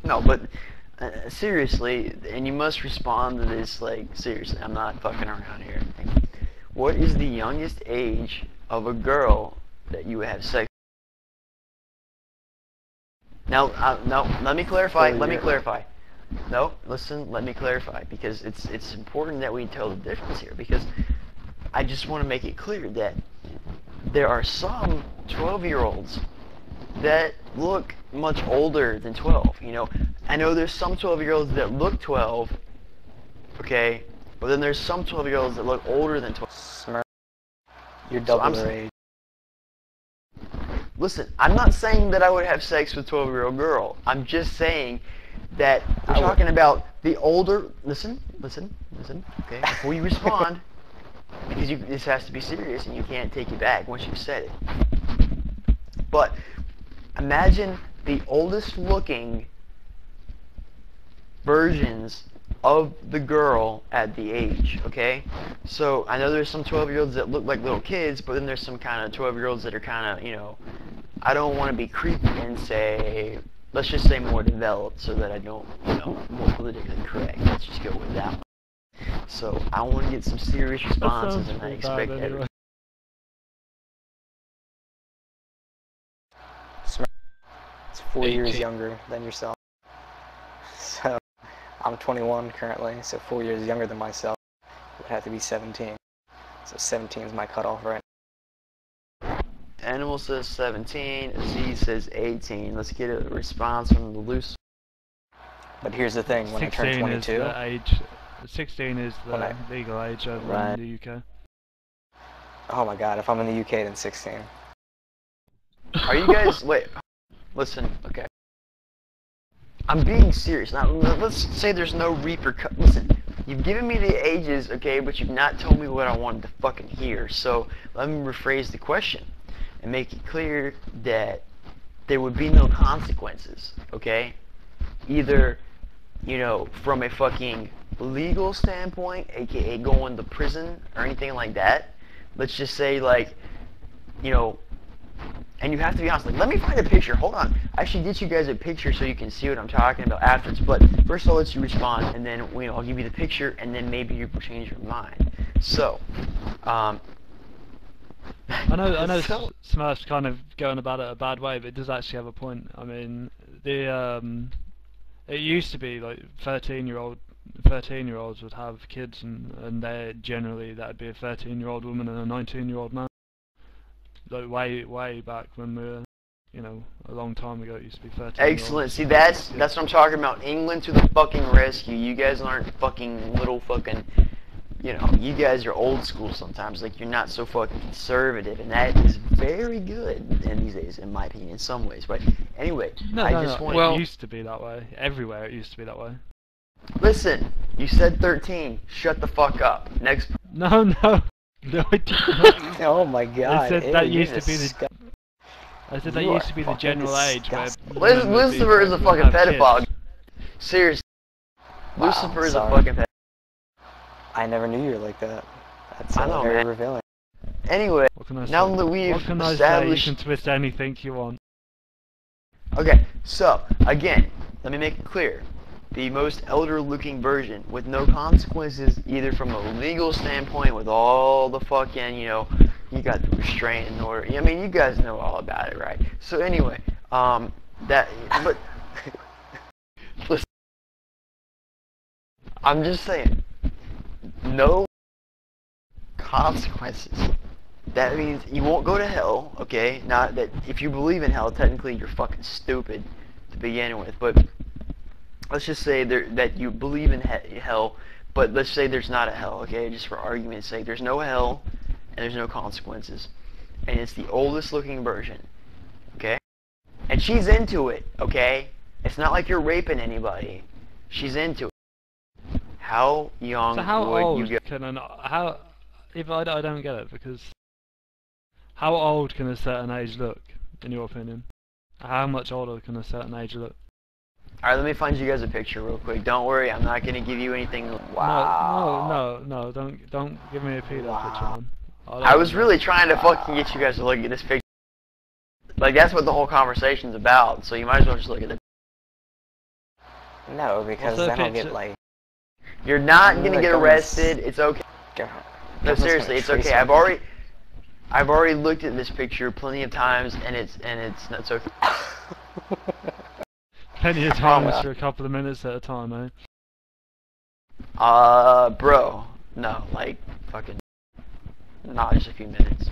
No, but seriously, and you must respond to this like seriously. I'm not fucking around here. What is the youngest age of a girl that you would have sex? Now, no, let me clarify. Let me clarify. No, listen, let me clarify, because it's important that we tell the difference here, because I just want to make it clear that there are some 12-year-olds that look much older than 12. You know, I know there's some 12-year-olds that look 12, okay, but then there's some 12-year-olds that look older than 12. Smart. You're double their age. Listen, I'm not saying that I would have sex with a 12-year-old girl. I'm just saying that we're talking about the older. Listen, okay, before you respond, because this has to be serious and you can't take it back once you've said it. But imagine the oldest looking versions of the girl at the age, okay? So I know there's some 12-year-olds that look like little kids, but then there's some kind of 12-year-olds that are kind of, you know, I don't want to be creepy and say, let's just say more developed, so that I don't, you know, more politically correct. Let's just go with that one. So I want to get some serious responses, and I expect everyone. It's 4 years younger than yourself. So I'm 21 currently, so 4 years younger than myself. It would have to be 17. So 17 is my cutoff right now. Animal says 17, Aziz says 18. Let's get a response from the loose. But here's the thing, when I turn 22... Is the age, 16 is the legal age over in the UK. Oh my god, if I'm in the UK, then 16. Are you guys... Wait, listen, okay. I'm being serious. Now, let's say there's no repercussion. Listen, you've given me the ages, okay, but you've not told me what I wanted to fucking hear. So, let me rephrase the question and make it clear that there would be no consequences, okay? Either, you know, from a fucking legal standpoint, aka going to prison or anything like that. Let's just say, like, you know, and you have to be honest, like, let me find a picture. Hold on. I should get you guys a picture so you can see what I'm talking about afterwards. But first I'll let you respond, and then, you know, I'll give you the picture, and then maybe you will change your mind. So, I know Smurf's kind of going about it a bad way, but it does actually have a point. I mean, it used to be like 13-year-olds would have kids, and they generally that'd be a 13-year-old woman and a 19-year-old man. Like way back when we were, you know, a long time ago, it used to be 13. Excellent. See, that's what I'm talking about. England to the fucking rescue. You guys aren't fucking little fucking, you know, you guys are old school sometimes. Like, you're not so fucking conservative, and that is very good in these days, in my opinion, in some ways. But anyway, Well, it used to be that way. Everywhere it used to be that way. Listen, you said 13. Shut the fuck up. Next. No, I didn't. Oh my god. I said that used to be the. I said that used to be the general age where. Lucifer is a fucking pedophile. Seriously. Wow, Lucifer is a fucking pedophile. I never knew you were like that. That's very revealing. Anyway, now that we've established... You can twist anything you want. Okay, so, again, let me make it clear. The most elder-looking version, with no consequences, either from a legal standpoint, with all the fucking, you know, you got the restraining order. I mean, you guys know all about it, right? So anyway, but... Listen. I'm just saying. No consequences. That means you won't go to hell, okay? Not that if you believe in hell, technically you're fucking stupid to begin with, but let's just say that you believe in hell, but let's say there's not a hell, okay? Just for argument's sake, there's no hell and there's no consequences, and it's the oldest looking version, okay? And she's into it, okay? It's not like you're raping anybody. She's into it. How young would you go? I don't get it, because how old can a certain age look, in your opinion? How much older can a certain age look? Alright, let me find you guys a picture real quick. Don't worry, I'm not gonna give you anything. Wow. No, don't give me a pedo picture, man. I was really trying to fucking get you guys to look at this picture. Like, that's what the whole conversation's about, so you might as well just look at it. No, because the then I'll picture? get like. You're not I'm gonna gonna get go arrested. It's okay. No, government's seriously, gonna it's trace okay. me. I've already looked at this picture plenty of times, and it's okay. Plenty of promise. times for a couple of minutes at a time, eh? Bro, no, like fucking, not just a few minutes.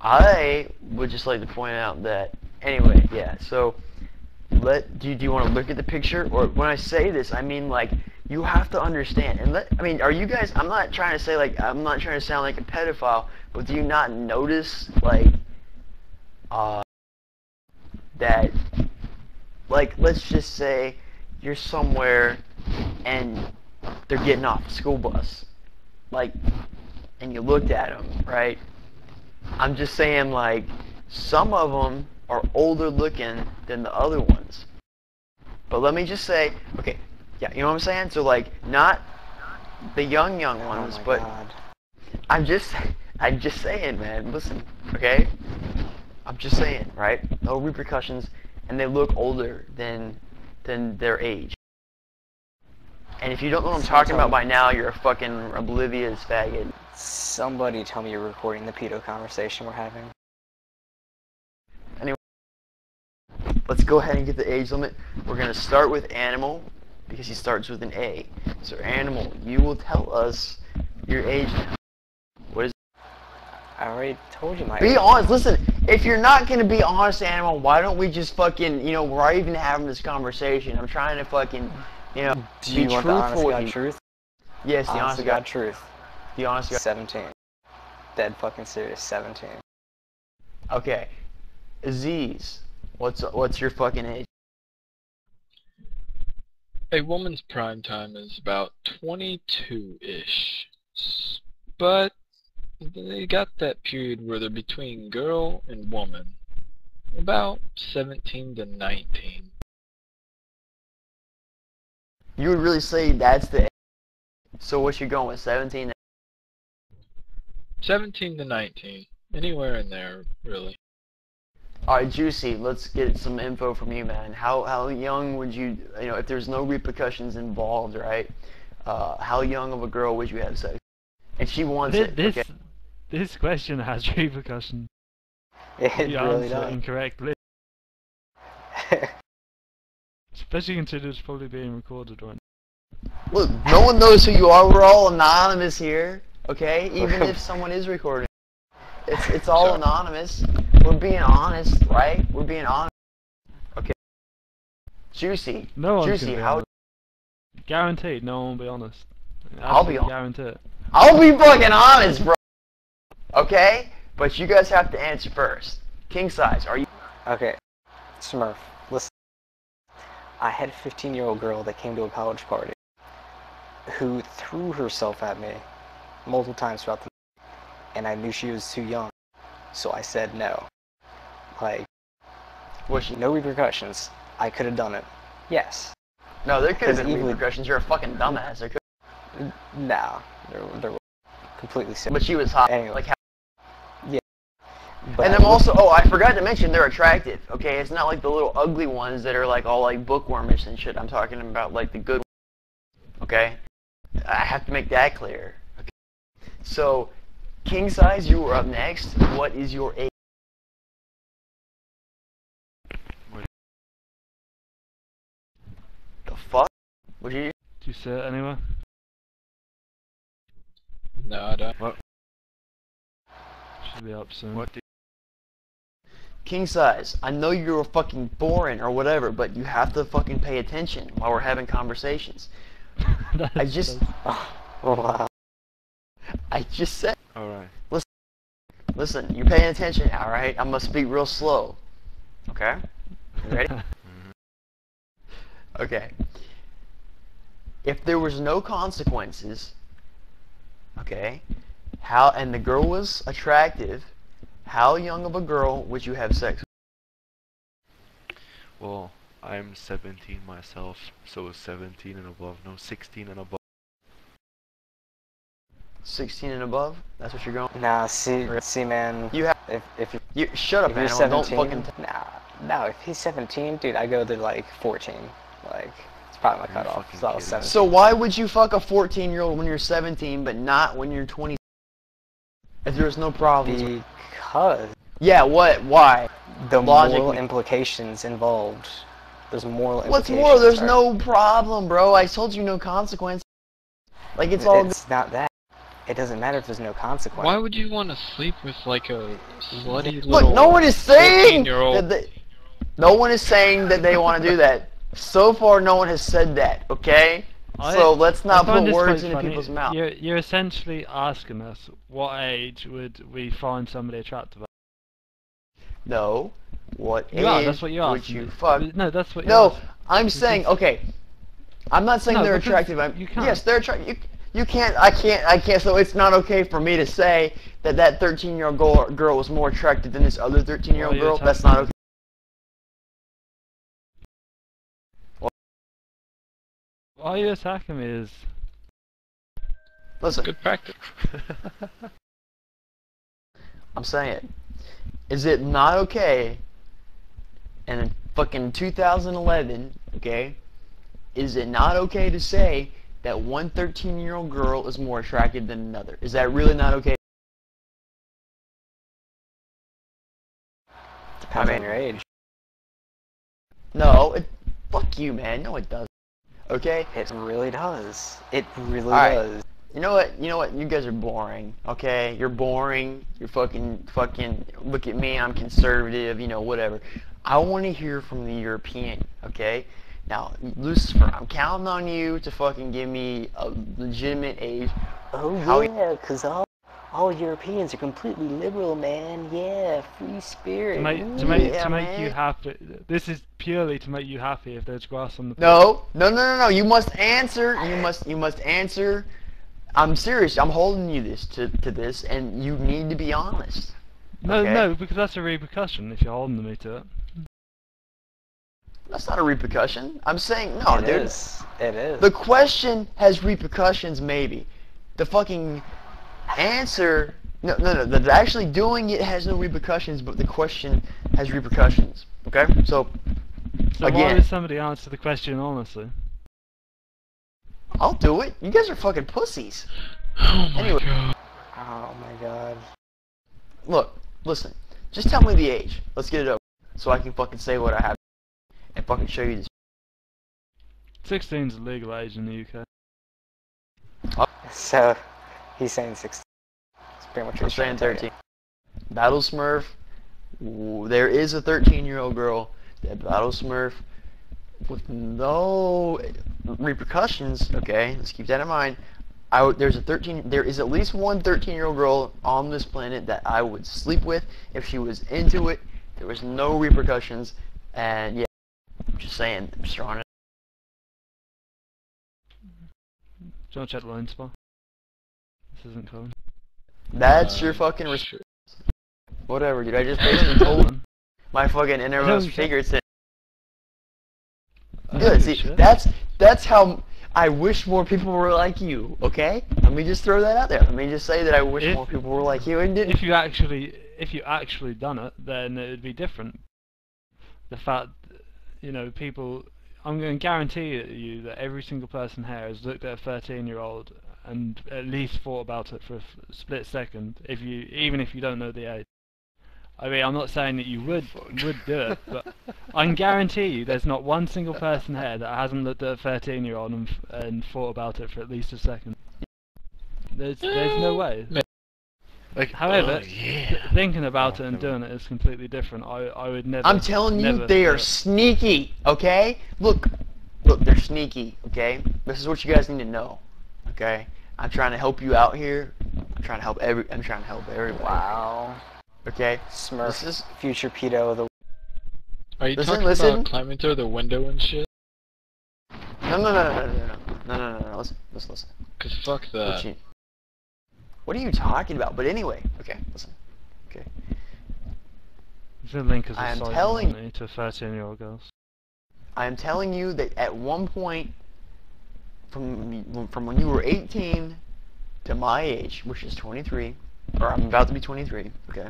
I would just like to point out that anyway, yeah. So, do you want to look at the picture, or when I say this, I mean like you have to understand. And I mean, are you guys? I'm not trying to say like I'm not trying to sound like a pedophile, but do you not notice like that like let's just say you're somewhere and they're getting off the school bus, like, and you looked at them, right? I'm just saying, like, some of them are older looking than the other ones. But let me just say, okay, yeah, you know what I'm saying? So, like, not the young ones, Oh my but God. I'm just saying, man, listen, okay? I'm just saying, right? No repercussions, and they look older than their age. And if you don't know what I'm talking about by now, you're a fucking oblivious faggot. Somebody tell me you're recording the pedo conversation we're having. Anyway, let's go ahead and get the age limit. We're going to start with Animal, because he starts with an A. So Animal, you will tell us your age now. What is it? I already told you my Be age. honest. Listen, if you're not going to be honest, Animal, why don't we just fucking, you know, we're even having this conversation. I'm trying to fucking, you know, Do be you want the honest truthful God with you. truth? Yes, the Honest honest to God. God truth. The honest God. 17. Dead fucking serious. 17. Okay. Aziz, what's your fucking age? A woman's prime time is about 22-ish, but they got that period where they're between girl and woman, about 17 to 19. You would really say that's the age. So what you going with, 17? 17 to 19, anywhere in there, really. Alright, Juicy, let's get some info from you, man. How young would you, you know, if there's no repercussions involved, right? How young of a girl would you have sex? And she wants it, okay? This question has repercussions. It If you really answer does. incorrectly. Especially considering it's probably being recorded right now. Look, no one knows who you are. We're all anonymous here, okay? Even if someone is recording. It's all Sorry. anonymous. We're being honest, right? We're being honest. Okay. Juicy. No one's Juicy, gonna be how... honest. Guaranteed, no one will be honest. I'll be Absolutely honest. guarantee it. I'll be fucking honest, bro. Okay? But you guys have to answer first. King size, are you... Okay. Smurf, listen. I had a 15-year-old girl that came to a college party who threw herself at me multiple times throughout the night, and I knew she was too young, so I said no. Like, Was she... no repercussions. I could have done it. Yes. No, there could have been Even- repercussions. You're a fucking dumbass. There could... No. There was completely But serious. she was hot. Anyway. Like, how... But And I then would- also, oh, I forgot to mention they're attractive. Okay, it's not like the little ugly ones that are like all like bookwormish and shit. I'm talking about like the good ones. Okay, I have to make that clear. Okay, so king size, you were up next. What is your age? The fuck? Would you? Do you see it anywhere? No, I don't. Should be up soon. What? King size, I know you're fucking boring or whatever, but you have to fucking pay attention while we're having conversations. I just, Oh, wow. I just said. Alright. Listen, you're paying attention, alright? I'm gonna speak real slow. Okay? You ready? Okay. If there was no consequences, okay, and the girl was attractive, how young of a girl would you have sex with? Well, I'm 17 myself, so 17 and above. No, 16 and above. 16 and above? That's what you're going? Nah, see, man. You have. If You shut up, you're man. Don't 17, fucking. no, if he's 17, dude, I go to like 14. Like, it's probably my Are you cutoff. fucking So I was kidding? 17. So why would you fuck a 14-year-old when you're 17, but not when you're 20? If there's no problems. Because Yeah, what? Why? the moral Logically. implications involved. There's moral What's implications. more, there's alright? no problem, bro. I told you no consequence. Like, it's all good. It's not that. It doesn't matter if there's no consequence. Why would you want to sleep with like a slutty Look, little no one is saying 14-year-old? that no one is saying that they want to do that. So far, no one has said that, okay? So let's I not find put this words quite into funny. people's mouths. You're essentially asking us what age would we find somebody attractive at? No. What You are, age that's what you're would asking you me. fuck? No, that's what you're No, asking. I'm saying, okay. I'm not saying No, they're because attractive. you can't. Yes, they're attractive. You can't. I can't. So it's not okay for me to say that that 13-year-old girl was more attractive than this other 13-year-old Why are you girl. That's attacking not me? okay. Why are you attacking me? Is Listen, Good practice. I'm saying, is it not okay? And in fucking 2011, okay, is it not okay to say that one 13-year-old girl is more attractive than another? Is that really not okay? Depends I on mean- your age. No, fuck you, man. No, it doesn't. Okay? It really does. It really Alright. does. You know what? You know what? You guys are boring. Okay? You're boring. You're fucking. Look at me. I'm conservative. You know, whatever. I want to hear from the European. Okay? Now, Lucifer, I'm counting on you to fucking give me a legitimate age. Oh How- yeah, because all Europeans are completely liberal, man. Yeah, free spirit. to make Ooh. to make yeah, to make you man. happy. This is purely to make you happy if there's grass on the. No. You must answer. You must answer. I'm serious. I'm holding you to this, and you need to be honest. No, okay? no, because that's a repercussion if you're holding me to it. That's not a repercussion. I'm saying no, It dude. is. It is. The question has repercussions, maybe. The fucking answer. No. The actually doing it has no repercussions, but the question has repercussions. Okay? So So why again, would somebody answer the question honestly? I'll do it. You guys are fucking pussies. Oh my Anyway. god. Oh my god. Look, listen. Just tell me the age. Let's get it over, so I can fucking say what I have and fucking show you this. 16 is the legal age in the UK. So, he's saying 16. That's pretty much what I'm he's trying saying to tell 13. Battle Smurf. There is a 13-year-old girl that Battle Smurf with no repercussions. Okay, let's keep that in mind. There is at least one 13-year-old girl on this planet that I would sleep with if she was into it. There was no repercussions, and yeah, I'm just saying, I'm strong. Do you want to check the line spot? This isn't coming. That's your fucking Sure. whatever, dude. I just basically told my fucking innermost shit. figures to. I Good. don't See, give a shit. that's how I wish more people were like you. Okay, let me just throw that out there. Let me just say that I wish If- more people were like you and didn't. If you actually done it, then it would be different. The fact, you know, people. I'm going to guarantee you that every single person here has looked at a 13-year-old and at least thought about it for a split second. Even if you don't know the age. I mean, I'm not saying that you would do it, but I can guarantee you there's not one single person here that hasn't looked at a 13-year-old and thought about it for at least a second. There's no way. Like, However, oh, yeah. thinking about Oh, it and never doing it is completely different. I would never. I'm telling you, never they do are it. sneaky. Okay, look, they're sneaky. Okay, this is what you guys need to know. Okay, I'm trying to help you out here. I'm trying to help everybody. Wow. Okay, Smurf, this is future pedo of the... Are you Listen, talking listen. about climbing through the window and shit? no. Listen. Cause fuck that. What are you talking about? But anyway, okay, listen. Okay, The link is I a am site telling- only to 13-year-old girls. I am telling you that at one point, from when you were 18 to my age, which is 23, or I'm about to be 23. Okay,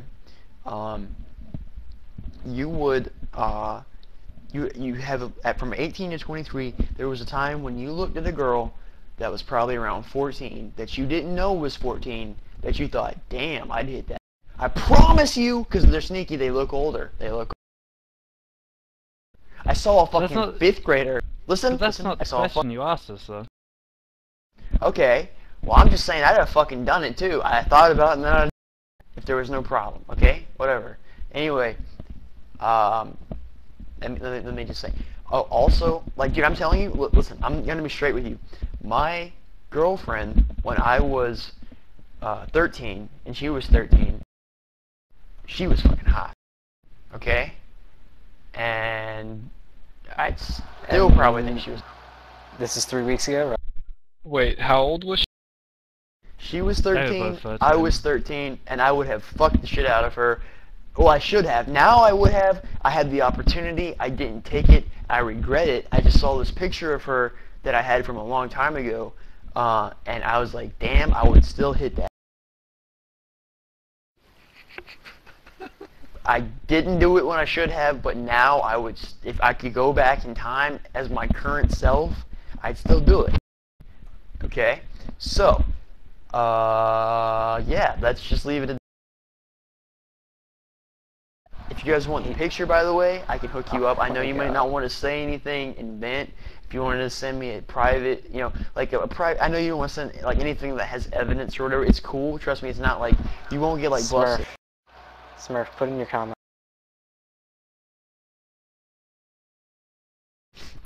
you would you have from 18 to 23. There was a time when you looked at a girl that was probably around 14 that you didn't know was 14 that you thought, damn, I'd hit that. I promise you, because they're sneaky, they look older. They look. I saw a fucking not- 5th grader. Listen, But that's listen. not I the saw a question you asked us, though. Okay. Well, I'm just saying I'd have fucking done it too. I thought about it and then I'd, if there was no problem. Okay? Whatever. Anyway, let me just say. Oh, also, like, dude, I'm telling you, listen, I'm gonna be straight with you. My girlfriend, when I was 13 and she was 13, she was fucking hot. Okay? And I'd still probably think she was. This is 3 weeks ago, right? Wait, how old was she? She was They were 13, both 13. I was 13, and I would have fucked the shit out of her. Well, I should have. Now I would have. I had the opportunity. I didn't take it. I regret it. I just saw this picture of her that I had from a long time ago, and I was like, damn, I would still hit that. I didn't do it when I should have, but now I would. If I could go back in time as my current self, I'd still do it. Okay? So, yeah, let's just leave it at. If you guys want the picture, by the way, I can hook you up. I know you might not want to say anything in vent. If you wanted to send me a private, you know, like a private, I know you don't want to send like anything that has evidence or whatever. It's cool. Trust me, it's not like you won't get like Smurf. busted. Smurf, put in your comment.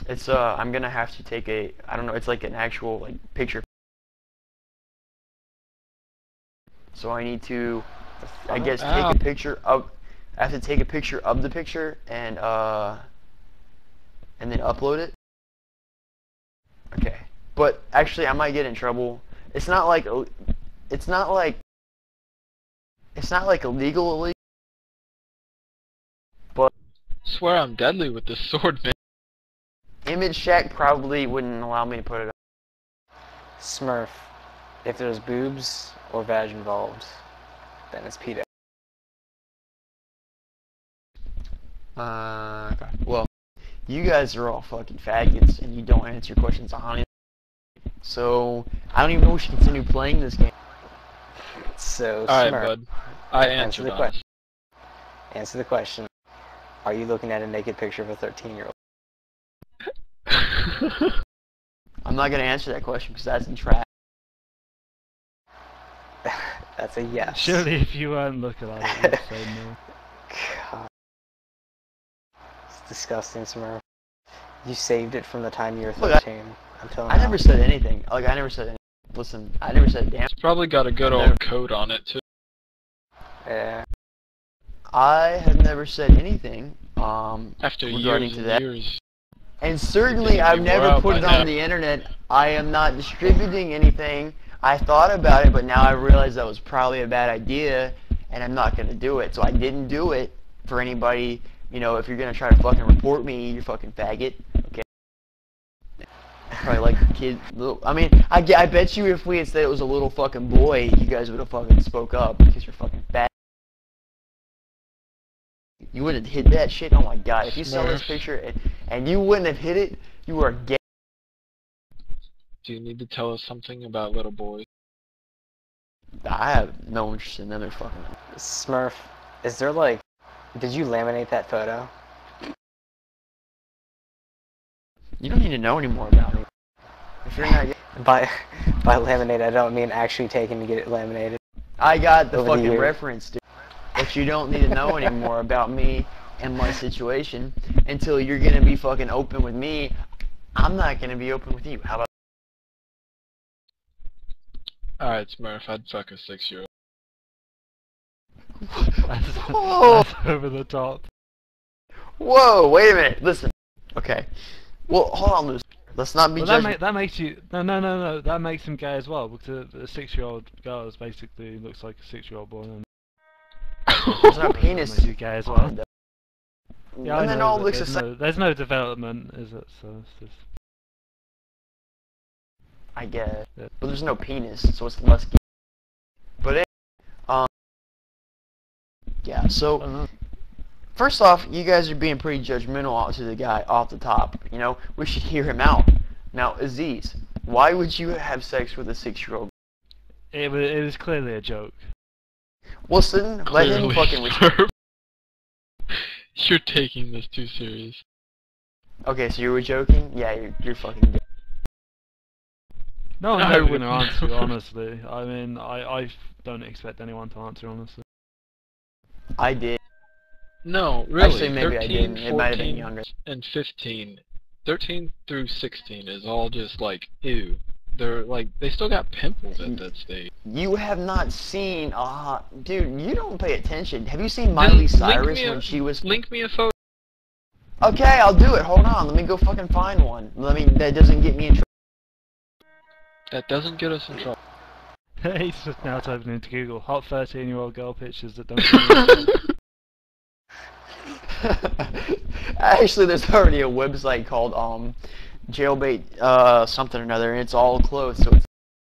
It's I'm gonna have to take a, I don't know, it's like an actual like picture. So I need to, I guess, take a picture of. I have to take a picture of the picture and then upload it. Okay, but actually I might get in trouble. It's not like illegal. But Swear I'm deadly with this sword, man. Image Shack probably wouldn't allow me to put it up. Smurf, if there's boobs or vag involved, then it's pedo. Okay. Well, you guys are all fucking faggots, and you don't answer questions honestly. So I don't even know if we should continue playing this game. So, Alright, Smurf, bud. I answer answered the on question. Answer the question. Are you looking at a naked picture of a 13-year-old? it. I'm not gonna answer that question because that's in trap. That's a yes. Surely if you weren't looking at it, you'd say no. God. It's disgusting, Smurf. You saved it from the time you were Look, 13 until now. I never said anything. Like I never said anything. Listen, I never said damn. It's probably got a good old coat on it, too. Yeah. I have never said anything After regarding years to and that. years. And certainly You'd I've be never more out put by it on now. the internet. I am not distributing anything. I thought about it, but now I realize that was probably a bad idea, and I'm not gonna do it. So I didn't do it for anybody. You know, if you're gonna try to fucking report me, you fucking faggot. Okay. Probably like the kid. I mean, I bet you if we had said it was a little fucking boy, you guys would have fucking spoke up because you're fucking fat. You wouldn't have hit that shit. Oh my god! If you saw this Smurf. picture and you wouldn't have hit it, you are gay. Do you need to tell us something about little boys? I have no interest in them fucking. Smurf, is there like... Did you laminate that photo? You don't need to know any more about me. If you're not, By laminate, I don't mean actually taking to get it laminated. I got the Over the fucking years. reference, dude. But you don't need to know any more about me and my situation until you're gonna be fucking open with me. I'm not gonna be open with you. How about? Alright, Smurf, I'd fuck a 6-year-old. Oh. That's over the top. Whoa! Wait a minute. Listen. Okay. Well, hold on, Lucy. Let's not be Well, judging. that makes you no. That makes him gay as well because a 6-year-old girl is basically looks like a 6-year-old boy. And There's no that penis. makes you gay as well. Yeah, I And then know, all but looks the there's same. there's no development, is it? So it's just. I guess. Yeah. But there's no penis, so it's less gay. But it, yeah. I So don't know. First off, you guys are being pretty judgmental to the guy off the top. You know, we should hear him out. Now, Aziz, why would you have sex with a 6-year-old? It was clearly a joke. Wilson, let him Clearly, fucking respond. You're taking this too serious. Okay, so you were joking? Yeah, you're fucking good. No one's I ever going to would- answer you, honestly. I mean, I don't expect anyone to answer, honestly. I did. No, really. Actually, maybe I 13, didn't. It might have been 14, younger. and 15. 13 through 16 is all just like, ew. They're like, they still got pimples at that stage. You have not seen, dude, you don't pay attention. Have you seen Miley Cyrus when she was... Link me a photo. Okay, I'll do it. Hold on. Let me go fucking find one. That doesn't get me in trouble. That doesn't get us in trouble. He's just now typing into Google, hot 13-year-old girl pictures that don't get me in trouble. Actually, there's already a website called, jailbait, something or another, and it's all closed, so it's